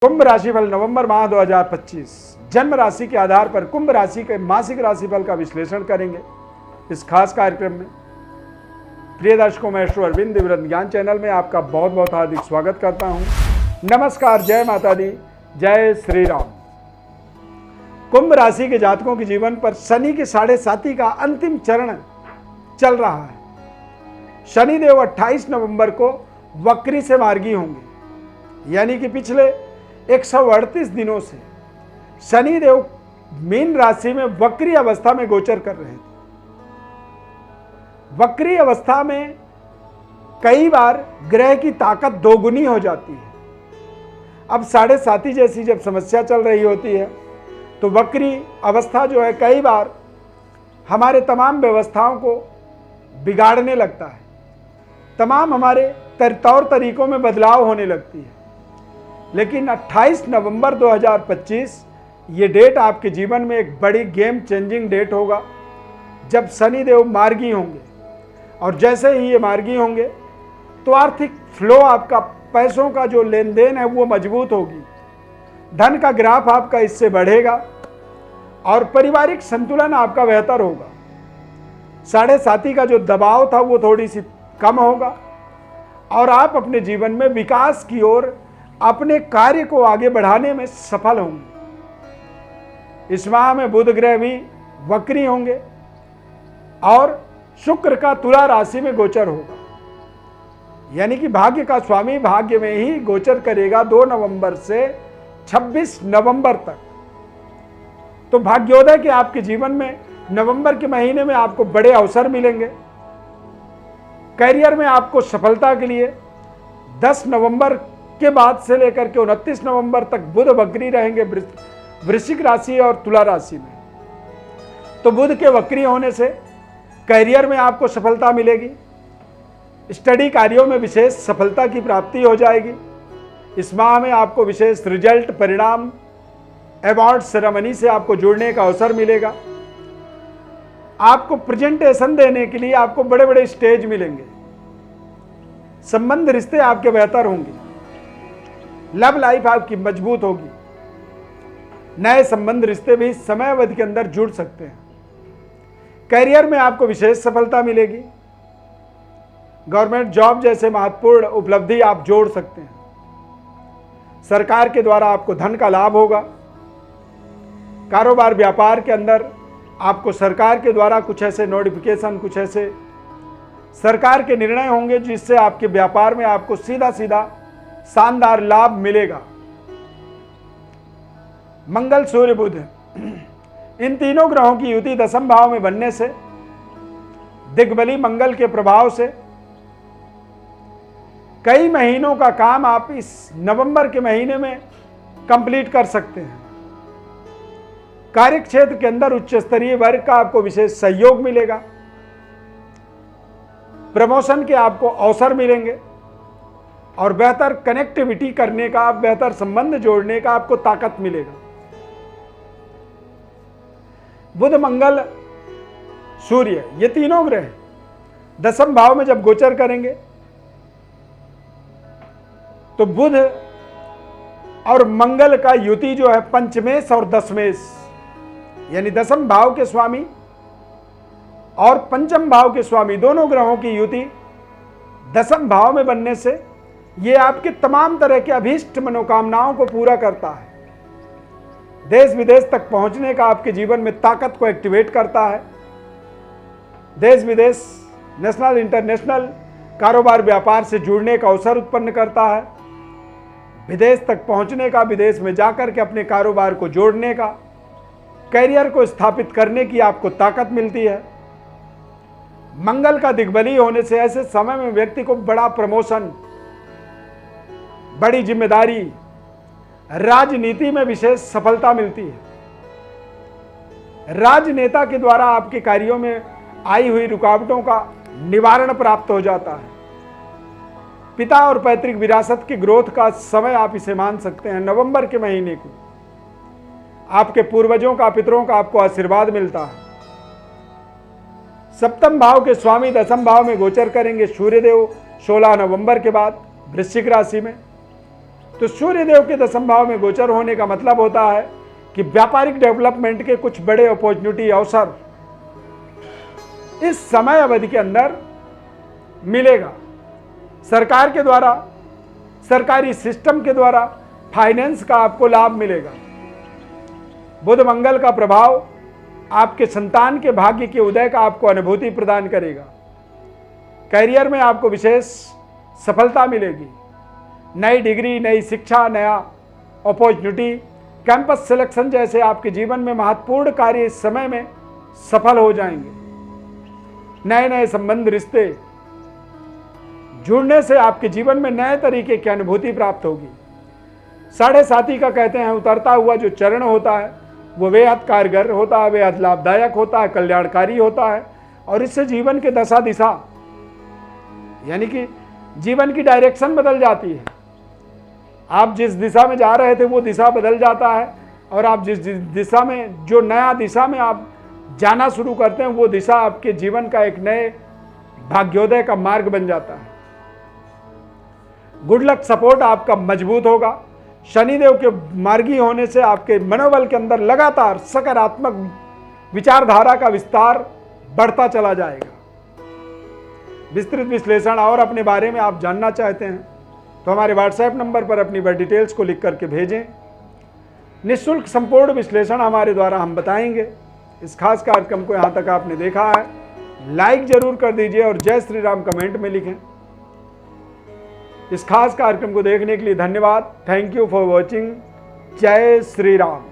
कुंभ राशिफल नवंबर माह 2025 जन्म राशि के आधार पर कुंभ राशि के मासिक राशिफल का विश्लेषण करेंगे इस खास कार्यक्रम में। प्रिय दर्शकों, मैं श्री अरविंद दिव्य ज्ञान चैनल में आपका बहुत बहुत हार्दिक स्वागत करता हूं। नमस्कार, जय माता दी, जय श्री राम। कुंभ राशि के जातकों के जीवन पर शनि के 7.5 का अंतिम चरण चल रहा है। शनिदेव 28 नवंबर को वक्री से मार्गी होंगे, यानी कि पिछले 138 दिनों से शनिदेव मीन राशि में वक्री अवस्था में गोचर कर रहे थे। वक्री अवस्था में कई बार ग्रह की ताकत दोगुनी हो जाती है। अब 7.5 जैसी जब समस्या चल रही होती है तो वक्री अवस्था जो है कई बार हमारे तमाम व्यवस्थाओं को बिगाड़ने लगता है, तमाम हमारे तौर तरीकों में बदलाव होने लगती है। लेकिन 28 नवंबर 2025 ये डेट आपके जीवन में एक बड़ी गेम चेंजिंग डेट होगा, जब शनिदेव मार्गी होंगे। और जैसे ही ये मार्गी होंगे तो आर्थिक फ्लो आपका, पैसों का जो लेन देन है वो मजबूत होगी, धन का ग्राफ आपका इससे बढ़ेगा और पारिवारिक संतुलन आपका बेहतर होगा। 7.5 का जो दबाव था वो थोड़ी सी कम होगा और आप अपने जीवन में विकास की ओर अपने कार्य को आगे बढ़ाने में सफल होंगे। इस माह में बुध ग्रह भी वक्री होंगे और शुक्र का तुला राशि में गोचर होगा, यानी कि भाग्य का स्वामी भाग्य में ही गोचर करेगा 2 नवंबर से 26 नवंबर तक। तो भाग्योदय के आपके जीवन में नवंबर के महीने में आपको बड़े अवसर मिलेंगे। करियर में आपको सफलता के लिए 10 नवंबर के बाद से लेकर के 29 नवंबर तक बुध वक्री रहेंगे वृश्चिक राशि और तुला राशि में। तो बुध के वक्री होने से करियर में आपको सफलता मिलेगी, स्टडी कार्यों में विशेष सफलता की प्राप्ति हो जाएगी। इस माह में आपको विशेष रिजल्ट, परिणाम, अवार्ड सेरेमनी से आपको जुड़ने का अवसर मिलेगा। आपको प्रेजेंटेशन देने के लिए आपको बड़े बड़े स्टेज मिलेंगे। संबंध रिश्ते आपके बेहतर होंगे, लव लाइफ आपकी मजबूत होगी। नए संबंध रिश्ते भी समय अवधि के अंदर जुड़ सकते हैं। करियर में आपको विशेष सफलता मिलेगी। गवर्नमेंट जॉब जैसे महत्वपूर्ण उपलब्धि आप जोड़ सकते हैं। सरकार के द्वारा आपको धन का लाभ होगा। कारोबार व्यापार के अंदर आपको सरकार के द्वारा कुछ ऐसे नोटिफिकेशन, कुछ ऐसे सरकार के निर्णय होंगे जिससे आपके व्यापार में आपको सीधा सीधा शानदार लाभ मिलेगा। मंगल, सूर्य, बुध, इन तीनों ग्रहों की युति 10वें भाव में बनने से, दिग्बली मंगल के प्रभाव से कई महीनों का काम आप इस नवंबर के महीने में कंप्लीट कर सकते हैं। कार्य क्षेत्र के अंदर उच्च स्तरीय वर्ग का आपको विशेष सहयोग मिलेगा। प्रमोशन के आपको अवसर मिलेंगे और बेहतर कनेक्टिविटी करने का, बेहतर संबंध जोड़ने का आपको ताकत मिलेगा। बुध, मंगल, सूर्य, ये तीनों ग्रह 10वें भाव में जब गोचर करेंगे तो बुध और मंगल का युति जो है पंचमेश और दशमेश, यानी 10वें भाव के स्वामी और पंचम भाव के स्वामी, दोनों ग्रहों की युति 10वें भाव में बनने से ये आपके तमाम तरह के अभीष्ट मनोकामनाओं को पूरा करता है। देश विदेश तक पहुंचने का आपके जीवन में ताकत को एक्टिवेट करता है। देश विदेश, नेशनल, इंटरनेशनल कारोबार व्यापार से जुड़ने का अवसर उत्पन्न करता है। विदेश तक पहुंचने का, विदेश में जाकर के अपने कारोबार को जोड़ने का, करियर को स्थापित करने की आपको ताकत मिलती है। मंगल का दिग्बली होने से ऐसे समय में व्यक्ति को बड़ा प्रमोशन, बड़ी जिम्मेदारी, राजनीति में विशेष सफलता मिलती है। राजनेता के द्वारा आपके कार्यों में आई हुई रुकावटों का निवारण प्राप्त हो जाता है। पिता और पैतृक विरासत की ग्रोथ का समय आप इसे मान सकते हैं। नवंबर के महीने को आपके पूर्वजों का, पितरों का आपको आशीर्वाद मिलता है। 7वें भाव के स्वामी 10वें भाव में गोचर करेंगे सूर्यदेव 16 नवंबर के बाद वृश्चिक राशि में। तो सूर्यदेव के दशम भाव में गोचर होने का मतलब होता है कि व्यापारिक डेवलपमेंट के कुछ बड़े अपॉर्चुनिटी अवसर इस समय अवधि के अंदर मिलेगा। सरकार के द्वारा, सरकारी सिस्टम के द्वारा फाइनेंस का आपको लाभ मिलेगा। बुध मंगल का प्रभाव आपके संतान के भाग्य के उदय का आपको अनुभूति प्रदान करेगा। करियर में आपको विशेष सफलता मिलेगी। नई डिग्री, नई शिक्षा, नया अपॉर्चुनिटी, कैंपस सिलेक्शन जैसे आपके जीवन में महत्वपूर्ण कार्य इस समय में सफल हो जाएंगे। नए नए संबंध, रिश्ते जुड़ने से आपके जीवन में नए तरीके की अनुभूति प्राप्त होगी। 7.5 का कहते हैं उतरता हुआ जो चरण होता है वो बेहद कारगर होता है, बेहद लाभदायक होता है, कल्याणकारी होता है और इससे जीवन के दशा दिशा यानी कि जीवन की डायरेक्शन बदल जाती है। आप जिस दिशा में जा रहे थे वो दिशा बदल जाता है और आप जिस दिशा में, जो नया दिशा में आप जाना शुरू करते हैं वो दिशा आपके जीवन का एक नए भाग्योदय का मार्ग बन जाता है। गुड लक सपोर्ट आपका मजबूत होगा। शनिदेव के मार्गी होने से आपके मनोबल के अंदर लगातार सकारात्मक विचारधारा का विस्तार बढ़ता चला जाएगा। विस्तृत विश्लेषण और अपने बारे में आप जानना चाहते हैं तो हमारे व्हाट्सएप नंबर पर अपनी डिटेल्स को लिख करके भेजें। निःशुल्क संपूर्ण विश्लेषण हमारे द्वारा हम बताएंगे। इस खास कार्यक्रम को यहाँ तक आपने देखा है, लाइक जरूर कर दीजिए और जय श्री राम कमेंट में लिखें। इस खास कार्यक्रम को देखने के लिए धन्यवाद। Thank you for watching. जय श्री राम।